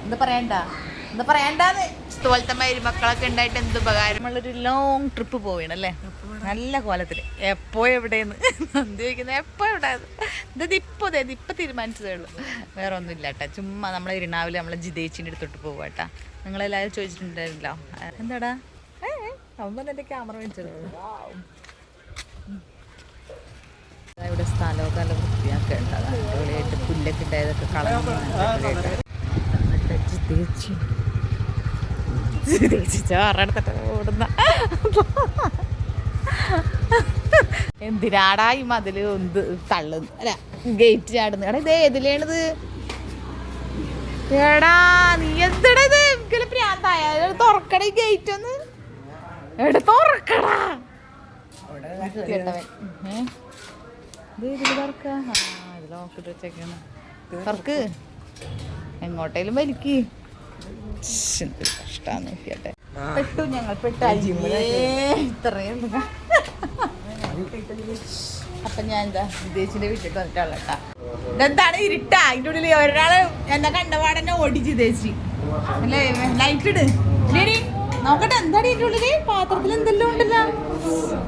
എന്താ പറയണ്ടാന്ന് ഇതുപോലത്തെ മരുമക്കളൊക്കെ ഉണ്ടായിട്ട് എന്ത് ഉപകാരം. നമ്മളൊരു ലോങ് ട്രിപ്പ് പോവുകയാണല്ലേ, നല്ല കോലത്തിൽ. എപ്പോ എവിടെയെന്ന് എന്ത് ചോദിക്കുന്നത്, എപ്പോ എവിടെ ഇപ്പൊ തീരുമാനിച്ചതേ ഉള്ളൂ. വേറെ ഒന്നും ഇല്ല കേട്ടാ. ചുമ്മാ നമ്മളെ ഇരിണാവില് നമ്മളെ ജിതേച്ചിൻ്റെ അടുത്തോട്ട് പോവാ കേട്ടാ. നിങ്ങളെല്ലാവരും ചോദിച്ചിട്ടുണ്ടായിരുന്നല്ലോ എന്താടാ അമ്മ എൻ്റെ ക്യാമറ വെച്ചത്. ഇവിടെ സ്ഥലമൊക്കെ നല്ല വൃത്തിയാക്കി ഉണ്ടാകാം. അടിപൊളിയായിട്ട് പുല്ലൊക്കെ ഉണ്ടായതൊക്കെ കളഞ്ഞു. ഓടുന്ന എന്തിനാടാ ഈ മതില് ഒന്ന് തള്ളുന്നു, അല്ല ഗേറ്റ് ചാടുന്നു. എടാ ഇത് ഏതിലാണിത്? എടാ നീ എന്തടാ ഇത് എനിക്കൊരു പ്രാന്തായ തുറക്കട ഈ ഗേറ്റ് ഒന്ന്. എടാ തുറക്കടാ. തുറക്ക്, എങ്ങോട്ടേലും വലിക്ക്. എന്തൊരു കഷ്ടാന്ന് നോക്കിയട്ടെ. പെട്ടു, ഞങ്ങൾ ഇത്രയും. അപ്പൊ ഞാൻ എന്താ വിദേശിന്റെ വീട്ടിൽ വന്നിട്ടുള്ള കേട്ടാ. ഇതെന്താണ് ഇരുട്ടാ, അതിൻ്റെ ഉള്ളിൽ ഒരാള് എന്നെ കണ്ടപാടന്നെ ഓടിച്ച് വിദേശി. അല്ലേ ലൈറ്റ് ഇട് നോക്കട്ടെ. എന്താണ് ഇതിൻ്റെ ഉള്ളില്? പാത്രത്തിൽ എന്തെല്ലാം ഉണ്ടല്ലോ.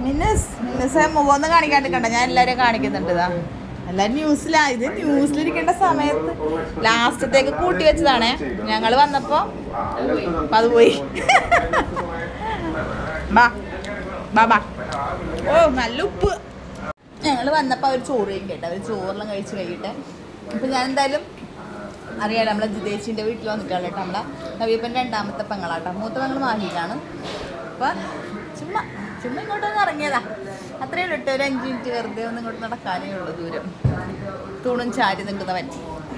മിന്നസ് മുഖമൊന്നും കാണിക്കാണ്ട് കണ്ട, ഞാൻ എല്ലാവരെയും കാണിക്കുന്നുണ്ട്. ഇതാ എല്ലാവരും ന്യൂസിലാ. ഇത് ന്യൂസിലിരിക്കേണ്ട സമയത്ത് ലാസ്റ്റത്തേക്ക് കൂട്ടി വെച്ചതാണേ. ഞങ്ങൾ വന്നപ്പോ അത് പോയി. ഓ നല്ല ഉപ്പ്. ഞങ്ങൾ വന്നപ്പോൾ അവർ ചോറ് കഴിക്കട്ടെ. അവർ ചോറെല്ലാം കഴിച്ച് കഴിക്കട്ടെ. അപ്പം ഞാൻ എന്തായാലും അറിയാലോ നമ്മളെ ജിതേച്ചിൻ്റെ വീട്ടിൽ വന്നിട്ടാണ് കേട്ടോ. നമ്മളെ നവീപ്പൻ്റെ രണ്ടാമത്തെ പെങ്ങളാട്ടോ. മൂത്ത പെങ്ങൾ മാഹിയിലാണ്. അപ്പം ചുമ്മാ ഇങ്ങോട്ടൊന്ന് ഇറങ്ങിയതാ. അത്രയേ ഉള്ളൂ. ഒരു 5 മിനിറ്റ് വെറുതെ ഒന്ന് ഇങ്ങോട്ട് നടക്കാനേ ഉള്ളൂ ദൂരം. തൂണും ചാരി നിൽക്കുന്നവൻ,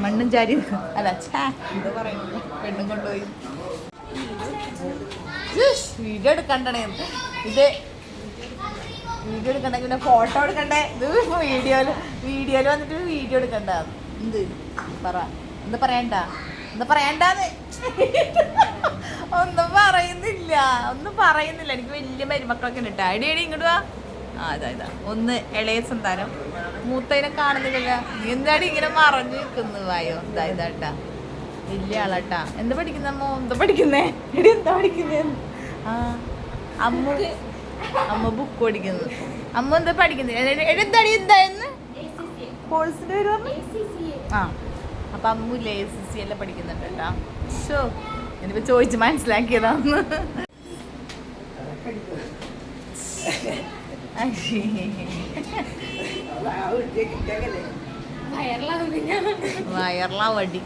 മണ്ണും ചാരി അല്ല എന്താ പറയുന്നത്, പെണ്ണും കൊണ്ടുപോയി. വീഡിയോ എടുക്കണ്ടേ ഇത്, വീഡിയോ എടുക്കണ്ടെങ്കിൽ പിന്നെ ഫോട്ടോ എടുക്കണ്ടേ. ഇത് വീഡിയോയിൽ വന്നിട്ട് വീഡിയോ എടുക്കണ്ട. എന്ത് എന്താ പറയണ്ടാന്ന് ഒന്നും പറയുന്നില്ല. എനിക്ക് വലിയ മരുമക്കളൊക്കെ ഉണ്ട് കേട്ടോ. അടി ഇങ്ങോട്ട് വാ. ഇതാ ഒന്ന് ഇളയ സന്താനം, മൂത്തതിനെ കാണുന്നില്ലല്ലോ. നീ എന്താടി ഇങ്ങനെ മറഞ്ഞു നിൽക്കുന്നു? വായോ ഇതാട്ടാ വലിയ ആളാട്ടാ. എന്താ പഠിക്കുന്ന അമ്മ? എന്താ പഠിക്കുന്നേ? എടി എന്താ പഠിക്കുന്നേ? അമ്മ ബുക്ക് പഠിക്കുന്നു. അമ്മ എന്താ പഠിക്കുന്നത്? എന്താടി എന്തായെന്ന് കോഴ്സിന്റെ പേര് പറഞ്ഞു. അപ്പൊ അമ്മൂല്ലേ ACC എല്ലാം പഠിക്കുന്നുണ്ട് കേട്ടാ. ഷോ എനിപ്പോ ചോദിച്ച് മനസ്സിലാക്കിയതാന്ന്. വയർലാവടി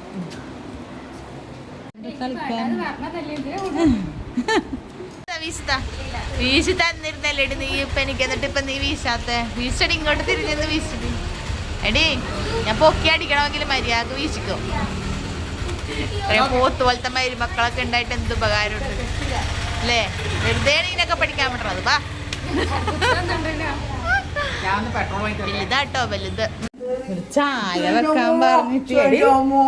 വീശി തന്നിരുന്നല്ലേ നീ. ഇപ്പൊ എനിക്ക് എന്നിട്ട് ഇപ്പൊ നീ വീശാത്ത വീശടി. ഇങ്ങോട്ട് തിരിഞ്ഞെന്ന് വീശടി. എടി ഞാൻ പൊക്കി അടിക്കണമെങ്കിൽ മര്യാദ വീശിക്കും. പോത്ത് പോലത്തെ മരുമക്കളൊക്കെ ഉണ്ടായിട്ട് എന്ത് ഉപകാരമുണ്ട് അല്ലേ? വെറുതെ ഇതിനൊക്കെ പഠിക്കാൻ പറ്റണത്. വാ വലുതാട്ടോ വലുത്. ചായ വെക്കാൻ പറഞ്ഞിട്ട്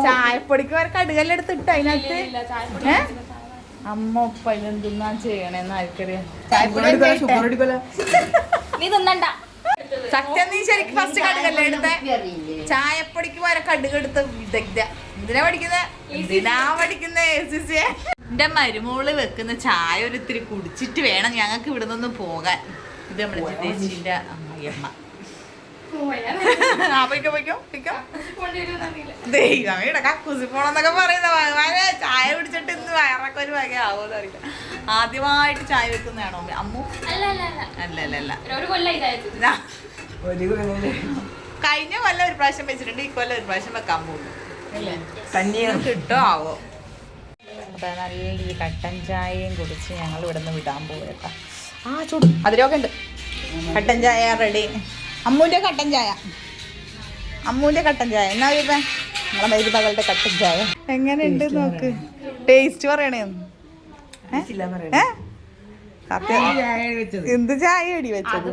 ചായപ്പൊടിക്ക് വരെ കടുകല്ലെടുത്തിട്ട് അതിനകത്ത് അമ്മ ഒപ്പ ഇതെന്തുന്നാ ചെയ്യണേന്ന് ആർക്കറിയാം. സത്യം നീ ശരിക്കും ഫസ്റ്റ് കടുകല്ലേ എടുത്തേ? ചായപ്പൊടിക്ക് വരെ കടുകെടുത്ത് വിദഗ്ധ. എന്തിനാ പഠിക്കുന്നേ ACC? എന്റെ മരുമോള് വെക്കുന്ന ചായ ഒരിത്തിരി കുടിച്ചിട്ട് വേണം ഞങ്ങൾക്ക് ഇവിടെ നിന്ന് പോകാൻ. ഇത് നമ്മുടെ ജിതേച്ചിന്റെ അമ്മയമ്മ. ദൈവമേടെ കക്കൂസി പോണെന്നൊക്കെ പറയുന്ന ചായ കുടിച്ചിട്ട് ഇന്ന് വയറൊക്കെ ഒരു വക ആവുമെന്ന് അറിയില്ല. ആദ്യമായിട്ട് ചായ വെക്കുന്നതാണോ അമ്മു? അല്ല കഴിഞ്ഞ കൊല്ലം ഒരു പ്രാവശ്യം വെച്ചിട്ടുണ്ട്. ഈ കൊല്ലം ഒരു പ്രാവശ്യം വെക്കാൻ പോകുന്നു. കിട്ടോ ആവോ. അപ്പൊ നല്ലൊരു കട്ടൻ ചായയും കുടിച്ച് ഞങ്ങൾ ഇവിടെ നിന്ന് വിടാൻ പോകേട്ടാ. ചൂട് അതിലൊക്കെ ഉണ്ട്. കട്ടൻ ചായ റെഡി. അമ്മൂൻ്റെ കട്ടൻ ചായ എന്നാ ഇപ്പം നമ്മളെ മരുമകളുടെ കട്ടൻ ചായ എങ്ങനെയുണ്ട് നോക്ക്. ടേസ്റ്റ് പറയണേ. എന്ത് ചായ അടി വെച്ചത്?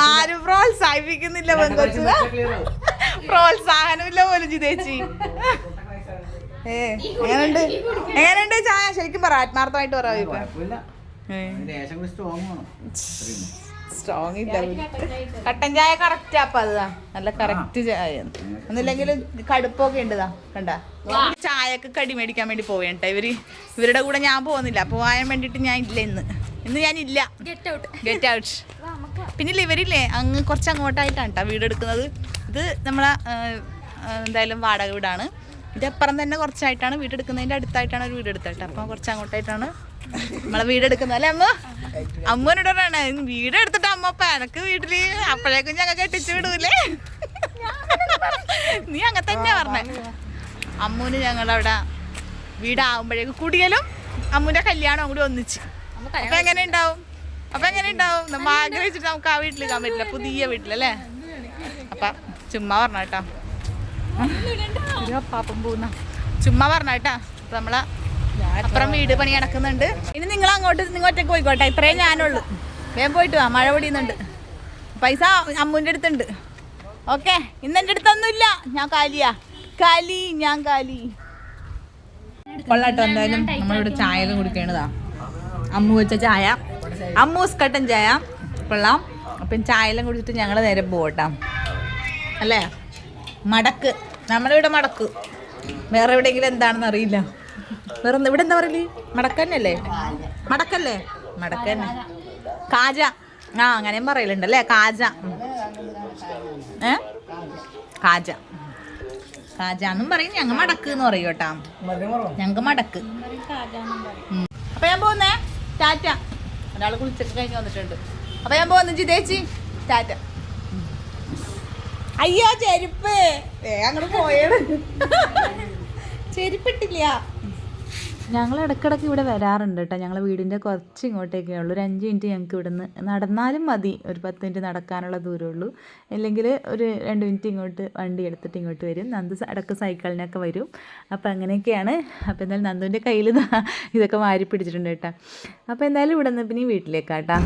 ആരും പ്രോത്സാഹിപ്പിക്കുന്നില്ല. പെങ്കൊച്ചു പ്രോത്സാഹനമില്ല പോലും ജിതേച്ചി. എങ്ങനെയുണ്ട് ചായ? ശരിക്കും പറ, ആത്മാർത്ഥമായിട്ട് പറയാം. സ്ട്രോങ് ഇല്ല. കട്ടൻ ചായ കറക്റ്റ് അപ്പൊ അതാ നല്ല കറക്റ്റ് ചായ. ഒന്നില്ലെങ്കിൽ കടുപ്പൊക്കെ ഉണ്ടതാ കണ്ട. ചായക്ക് കടി മേടിക്കാൻ വേണ്ടി പോവേണ്ട ഇവരുടെ കൂടെ ഞാൻ പോകുന്നില്ല. പോകാൻ വേണ്ടിട്ട് ഞാൻ ഇല്ല ഇന്ന് ഞാനില്ല. Get out. പിന്നെ ഇവരില്ലേ അങ്ങ് കുറച്ച് അങ്ങോട്ടായിട്ടാണ് കേട്ടോ വീടെടുക്കുന്നത്. ഇത് നമ്മളെ എന്തായാലും വാടക വീടാണ്. ഇതപ്പുറം തന്നെ കുറച്ചായിട്ടാണ് വീടെടുക്കുന്നതിൻ്റെ അടുത്തായിട്ടാണ് ഒരു വീടെടുത്തിട്ട്. അപ്പം കുറച്ച് അങ്ങോട്ടായിട്ടാണ് നമ്മളെ വീടെടുക്കുന്നത് അല്ലേ അമ്മ? അമ്മനോടാണ് വീടെടുത്തിട്ട് അമ്മ അപ്പൊ എനക്ക് വീട്ടില് അപ്പോഴേക്കും ഞങ്ങൾ കെട്ടിച്ചു വിടൂലേ? നീ അങ്ങനെ തന്നെ പറഞ്ഞേ. അമ്മൂന് ഞങ്ങളവിടെ വീടാകുമ്പോഴേക്കും കുടിയലും അമ്മൂന്റെ കല്യാണം കൂടി ഒന്നിച്ച്. അപ്പൊ എങ്ങനെ ഉണ്ടാവും? നമ്മ ആഗ്രഹിച്ചിട്ട് നമുക്ക് ആ വീട്ടിൽ നിൽക്കാൻ പറ്റില്ല, പുതിയ വീട്ടിലല്ലേ? അപ്പൊ ചുമ്മാ പറഞ്ഞ കേട്ടോ, പാപ്പം പോകുന്ന ചുമ്മാ പറഞ്ഞ കേട്ടാ. അപ്പൊ നമ്മളെ അപ്പുറം വീട് പണി നടക്കുന്നുണ്ട്. ഇനി നിങ്ങൾ ഒറ്റയ്ക്ക് പോയിക്കോട്ടെ, ഇത്രയും ഞാനുള്ളൂ. വേഗം പോയിട്ട് വാ, മഴ പൊടിയുന്നുണ്ട്. പൈസ അമ്മൂൻ്റെ അടുത്തുണ്ട്. ഓക്കെ, ഇന്ന് എൻ്റെ അടുത്തൊന്നുമില്ല, ഞാൻ ഞാൻ കാലി. കൊള്ളാട്ടോ. എന്തായാലും നമ്മളിവിടെ ചായയെല്ലാം കുടിക്കേണ്ടതാ. അമ്മു വെച്ച ചായ, അമ്മൂസ് കട്ടൻ ചായ കൊള്ളാം. അപ്പം ചായയെല്ലാം കുടിച്ചിട്ട് ഞങ്ങൾ നേരെ പോകട്ടാ അല്ലേ? മടക്ക്, നമ്മളിവിടെ മടക്ക്. വേറെ എവിടെയെങ്കിലും എന്താണെന്ന് അറിയില്ല. വേറെ ഇവിടെ എന്താ പറയല്? മടക്കന്നല്ലേ? മടക്കല്ലേ? മടക്കന്നെ. കാജ, അങ്ങനെയും പറയലുണ്ടല്ലേ? കാജ. കാജാന്നും പറയും. ഞങ്ങൾ മടക്ക് എന്ന് പറയും കേട്ടാ. ഞങ്ങൾക്ക് മടക്ക്. അപ്പൊ ഞാൻ പോകുന്നേ, ടാറ്റ. ഒരാൾ കുളിച്ചൊക്കെ കഴിഞ്ഞ് വന്നിട്ടുണ്ട്. അപ്പൊ ഞാൻ പോകുന്നു ജിതേച്ചി, ടാറ്റ. അയ്യോ ചെരുപ്പ് അങ്ങോട്ട് പോയത്, ചെരുപ്പിട്ടില്ല. ഞങ്ങൾ ഇടയ്ക്കിടയ്ക്ക് ഇവിടെ വരാറുണ്ട് കേട്ടോ. ഞങ്ങളെ വീടിൻ്റെ കുറച്ച് ഇങ്ങോട്ടേക്കേ ഉള്ളൂ. ഒരു 5 മിനിറ്റ് ഞങ്ങൾക്ക് ഇവിടുന്ന് നടന്നാലും മതി. ഒരു 10 മിനിറ്റ് നടക്കാനുള്ള ദൂരമേ ഉള്ളൂ. അല്ലെങ്കിൽ ഒരു 2 മിനിറ്റ് ഇങ്ങോട്ട് വണ്ടി എടുത്തിട്ട് ഇങ്ങോട്ട് വരും. നന്ദു ഇടയ്ക്ക് സൈക്കിളിനൊക്കെ വരും. അപ്പോൾ അങ്ങനെയൊക്കെയാണ്. അപ്പോൾ എന്തായാലും നന്ദുവിൻ്റെ കയ്യിൽ ഇതൊക്കെ വാരി പിടിച്ചിട്ടുണ്ട് കേട്ടോ. അപ്പോൾ എന്തായാലും ഇവിടെ നിന്ന് പിന്നെ വീട്ടിലേക്കാട്ടാ.